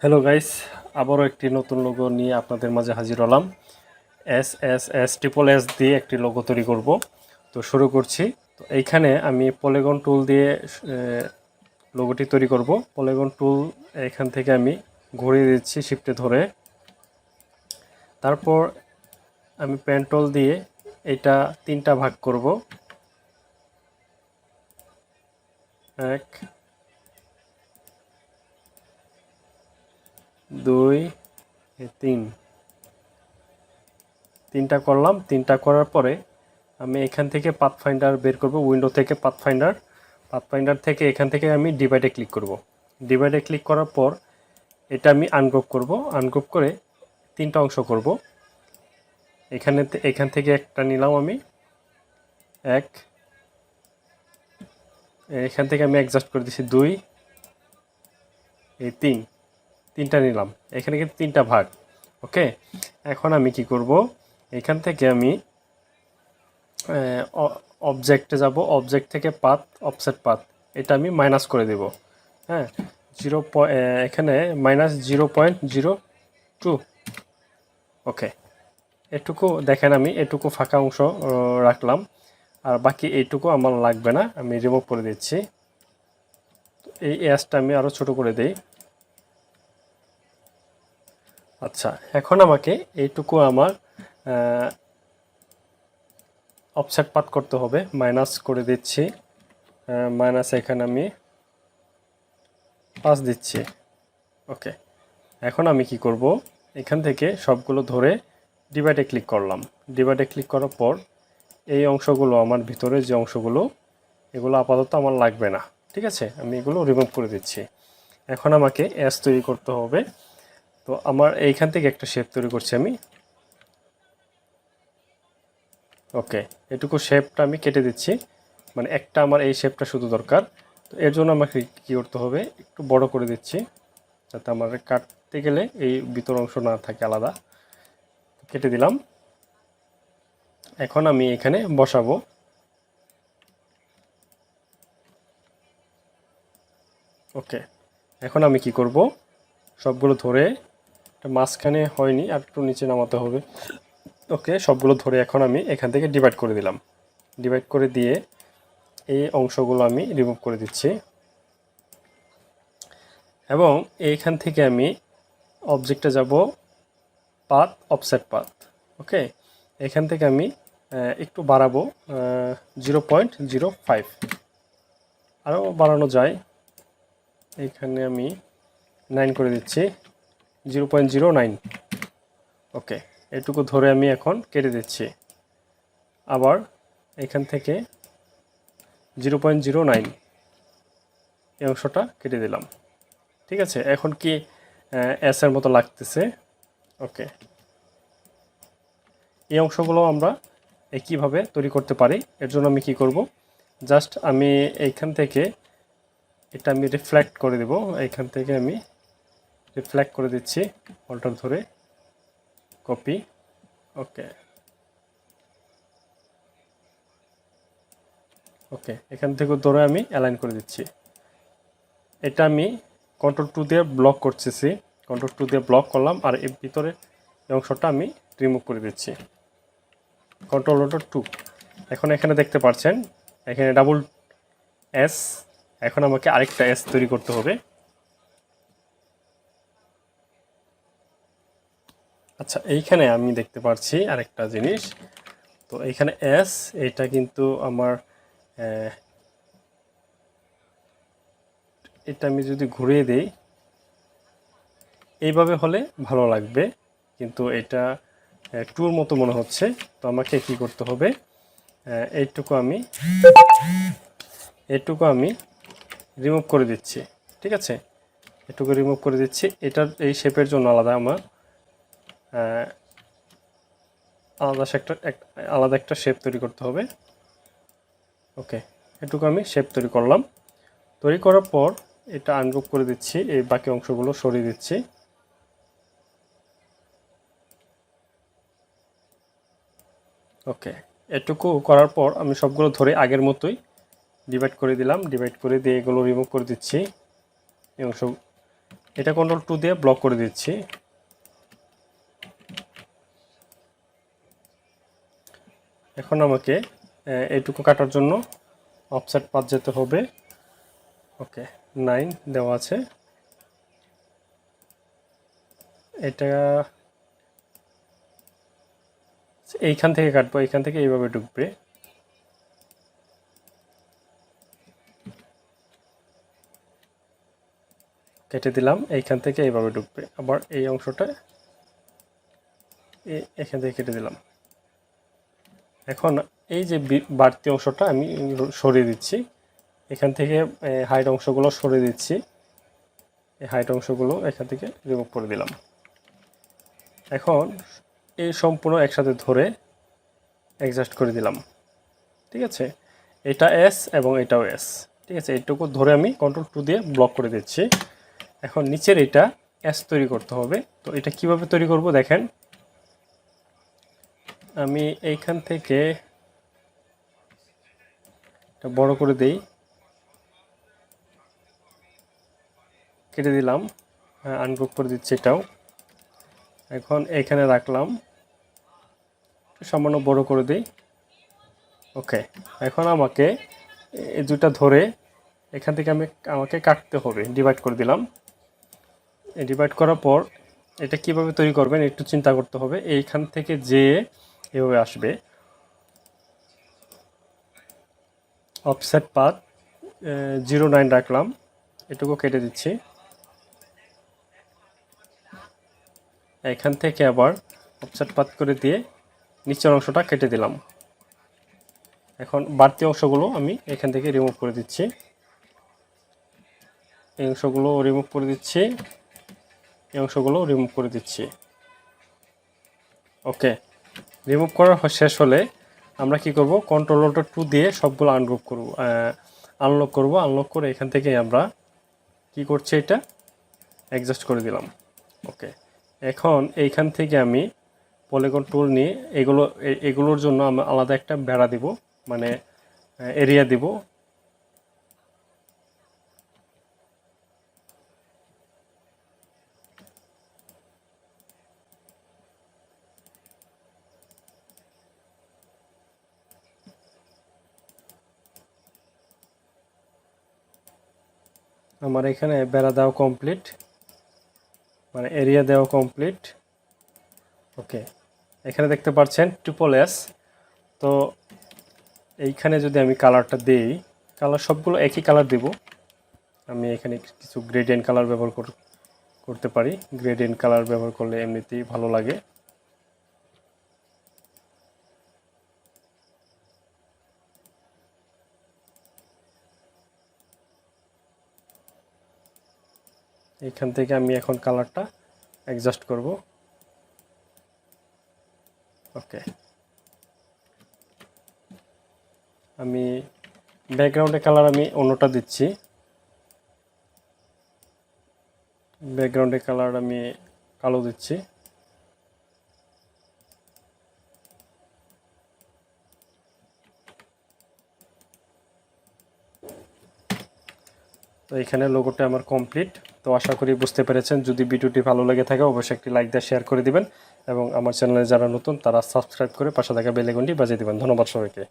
Hello guys, আবারও একটি নতুন লোগো নিয়ে আপনাদের মাঝে হাজির হলাম। ট্রিপল এস দিয়ে একটি লোগো তৈরি করব। তো শুরু করছি। তো এইখানে আমি পলিগন টুল দিয়ে লোগোটি তৈরি করব। পলিগন টুল এখান থেকে আমি ঘুরিয়ে দিচ্ছি শিফটে ধরে। তারপর আমি পেন টুল দিয়ে এটা তিনটা ভাগ করব। 1 2 3 তিনটা করলাম। তিনটা করার পরে আমি এখান থেকে পাথফাইন্ডার বের করব। উইন্ডো থেকে পাথফাইন্ডার থেকে এখান থেকে আমি ডিভাইডে ক্লিক করব। ডিভাইডে ক্লিক করার পর এটা আমি আনগ্রুপ করব। আনগ্রুপ করে তিনটা অংশ করব। এখান থেকে একটা নিলাম আমি, এক, এখান থেকে আমি অ্যাডজাস্ট করে দিচ্ছি 2, এই তিনটা নিলাম। এখানে কিন্তু তিনটা ভাগ। ওকে, এখন আমি কি করব, এখান থেকে আমি অবজেক্টে যাব। অবজেক্ট থেকে পাথ, অফসেট পাথ, এটা আমি মাইনাস করে দেব। হ্যাঁ, এখানে -0.02। ওকে, এটুকু দেখেন, আমি এটুকু ফাঁকা অংশ রাখলাম, আর বাকি এইটুকু আমার লাগবে না, আমি রিমুভ করে দিচ্ছি। এই এসটা আমি আরও ছোট করে দেই। আচ্ছা, এখন আমাকে এইটুকু আমার অফসেট পাথ করতে হবে। মাইনাস করে দিচ্ছি, মাইনাস এখানে আমি 5 দিচ্ছি। ওকে, এখন আমি কি করব, এখান থেকে সবগুলো ধরে ডিভাইডে ক্লিক করলাম। ডিভাইডে ক্লিক করার পর এই অংশগুলো, আমার ভিতরে যে অংশগুলো, এগুলো আপাতত আমার লাগবে না। ঠিক আছে, আমি এগুলো রিমুভ করে দিচ্ছি। এখন আমাকে এস তৈরি করতে হবে। তো আমার এইখান থেকে একটা শেপ তৈরি করছি আমি। ওকে, এটুকু শেপটা আমি কেটে দিচ্ছি, মানে একটা আমার এই শেপটা শুধু দরকার। তো এর জন্য আমাকে কী করতে হবে, একটু বড় করে দিচ্ছি, যাতে আমার কাটতে গেলে এই ভিতর অংশ না থাকে আলাদা। কেটে দিলাম। এখন আমি এখানে বসাবো। ওকে, এখন আমি কি করব, সবগুলো ধরে, মাঝখানে হয়নি, আর একটু নিচে নামাতে হবে। ওকে, সবগুলো ধরে এখন আমি এখান থেকে ডিভাইড করে দিলাম। ডিভাইড করে দিয়ে এই অংশগুলো আমি রিমুভ করে দিচ্ছি, এবং এইখান থেকে আমি অবজেক্টে যাব, পাথ, অফসেট পাথ। ওকে, এখান থেকে আমি একটু বাড়াবো, 0.05, আরও বাড়ানো যায়। এখানে আমি 9 করে দিচ্ছি, 0.09। ওকে, এটুকু ধরে আমি এখন কেটে দিচ্ছি। আবার এখান থেকে 0.09 এই অংশটা কেটে দিলাম। ঠিক আছে, এখন কি এস এর মতো লাগতেছে। ওকে, এই অংশগুলো আমরা একইভাবে তৈরি করতে পারি। এর জন্য আমি কি করব, জাস্ট আমি এইখান থেকে এটা আমি রিফ্লেক্ট করে দেব। এইখান থেকে আমি রিফ্লেক্ট করে দিচ্ছি, অল্টার ধরে কপি। ওকে, ওকে, এখান থেকে ধরে আমি অ্যালাইন করে দিচ্ছি। এটা আমি কন্ট্রোল 2 দিয়ে ব্লক করতেছি। কন্ট্রোল 2 দিয়ে ব্লক করলাম, আর এর ভিতরে এই অংশটা আমি রিমুভ করে দিচ্ছি, কন্ট্রোল-2। এখন এখানে দেখতে পাচ্ছেন, এখানে ডাবল এস। এখন আমাকে আরেকটা এস তৈরি করতে হবে। আচ্ছা, এইখানে আমি দেখতে পাচ্ছি আরেকটা জিনিস। তো এইখানে এস, এটা কিন্তু আমার এটা আমি যদি ঘুরিয়ে দিই, এইভাবে হলে ভালো লাগবে, কিন্তু এটা টুর মতো মনে হচ্ছে। তো আমাকে কি করতে হবে, এইটুকু আমি রিমুভ করে দিচ্ছি। ঠিক আছে, এটুকু রিমুভ করে দিচ্ছি। এটার এই শেপের জন্য আলাদা আমার আলাদা একটা শেপ তৈরি করতে হবে। ওকে, এটুকু আমি শেপ তৈরি করলাম। তৈরি করার পর এটা আনগ্রুপ করে দিচ্ছি, এই বাকি অংশগুলো সরিয়ে দিচ্ছি। ওকে, এটুকু করার পর আমি সবগুলো ধরে আগের মতোই ডিভাইড করে দিলাম। ডিভাইড করে দিয়ে এগুলো রিমুভ করে দিচ্ছি, এই অংশ এটা কন্ট্রোল 2 দিয়ে ব্লক করে দিচ্ছি। এখন আমাকে এইটুকু কাটার জন্য অফসেট পাথ যেতে হবে। ওকে, 9 দেওয়া আছে। এটা এইখান থেকে কাটবো, এইখান থেকে এইভাবে ঢুকবে। কেটে দিলাম, এইখান থেকে এইভাবে ঢুকবে। আবার এই অংশটা এখান থেকে কেটে দিলাম। এখন এই যে বাড়তি অংশটা আমি সরিয়ে দিচ্ছি, এখান থেকে হাইট অংশগুলো সরিয়ে দিচ্ছি। এই হাইট অংশগুলো এখান থেকে রিমুভ করে দিলাম। এখন এই সম্পূর্ণ একসাথে ধরে অ্যাডজাস্ট করে দিলাম। ঠিক আছে, এটা এস এবং এটাও এস। ঠিক আছে, এইটুকু ধরে আমি কন্ট্রোল 2 দিয়ে ব্লক করে দিচ্ছি। এখন নিচের এটা এস তৈরি করতে হবে। তো এটা কিভাবে তৈরি করব দেখেন, আমি এইখান থেকে এটা বড় করে দেই, কেটে দিলাম, আনগ্রুপ করে দিচ্ছি এটাও। এখন এখানে রাখলাম, সামান্য বড় করে দিই। ওকে, এখন আমাকে এই দুটা ধরে এখান থেকে আমাকে কাটতে হবে। ডিভাইড করে দিলাম। ডিভাইড করার পর এটা কিভাবে তৈরি করবেন একটু চিন্তা করতে হবে। এইখান থেকে যে এভাবে আসবে, অফসেট পাথ 09 রাখলাম, এটুকু কেটে দিচ্ছি। এখান থেকে আবার অফসেট পাথ করে দিয়ে নিচের অংশটা কেটে দিলাম। এখন বাড়তি অংশগুলো আমি এখান থেকে রিমুভ করে দিচ্ছি। এই অংশগুলো রিমুভ করে দিচ্ছি, এই অংশগুলো রিমুভ করে দিচ্ছি। ওকে, রিমুভ করা শেষ হলে আমরা কি করব, কন্ট্রোল 2 দিয়ে সবগুলো আনগ্রুপ করব, আনলক করব। আনলক করে এখান থেকে আমরা কি করছি, এটা অ্যাডজাস্ট করে দিলাম। ওকে, এখন এইখান থেকে আমি পলিগন টুল নিয়ে এগুলোর জন্য আমি আলাদা একটা বেড়া দিব, মানে এরিয়া দিব। আমার এখানে বেড়া দেওয়া কমপ্লিট, মানে এরিয়া দেওয়া কমপ্লিট। ওকে, এখানে দেখতে পাচ্ছেন ট্রিপল এস। তো এইখানে যদি আমি কালারটা দেই, কালার সবগুলো একই কালার দেব। আমি এখানে কিছু গ্রেডিয়েন্ট কালার ব্যবহার করতে পারি। গ্রেডিয়েন্ট কালার ব্যবহার করলে এমনিতেই ভালো লাগে। এখান থেকে আমি এখন কালারটা অ্যাডজাস্ট করব। ওকে, আমি ব্যাকগ্রাউন্ডে কালার আমি অন্যটা দিচ্ছি। ব্যাকগ্রাউন্ডে কালার আমি কালো দিচ্ছি। তো এখানে লোগোটা আমার কমপ্লিট। তো আশা করি বুঝতে পেরেছেন। যদি ভিডিওটি ভালো লেগে থাকে অবশ্যই একটি লাইক দিয়ে শেয়ার করে দিবেন এবং আমার চ্যানেলে যারা নতুন তারা সাবস্ক্রাইব করে পাশে থাকা বেল আইকনটি বাজিয়ে দিবেন। ধন্যবাদ সবাইকে।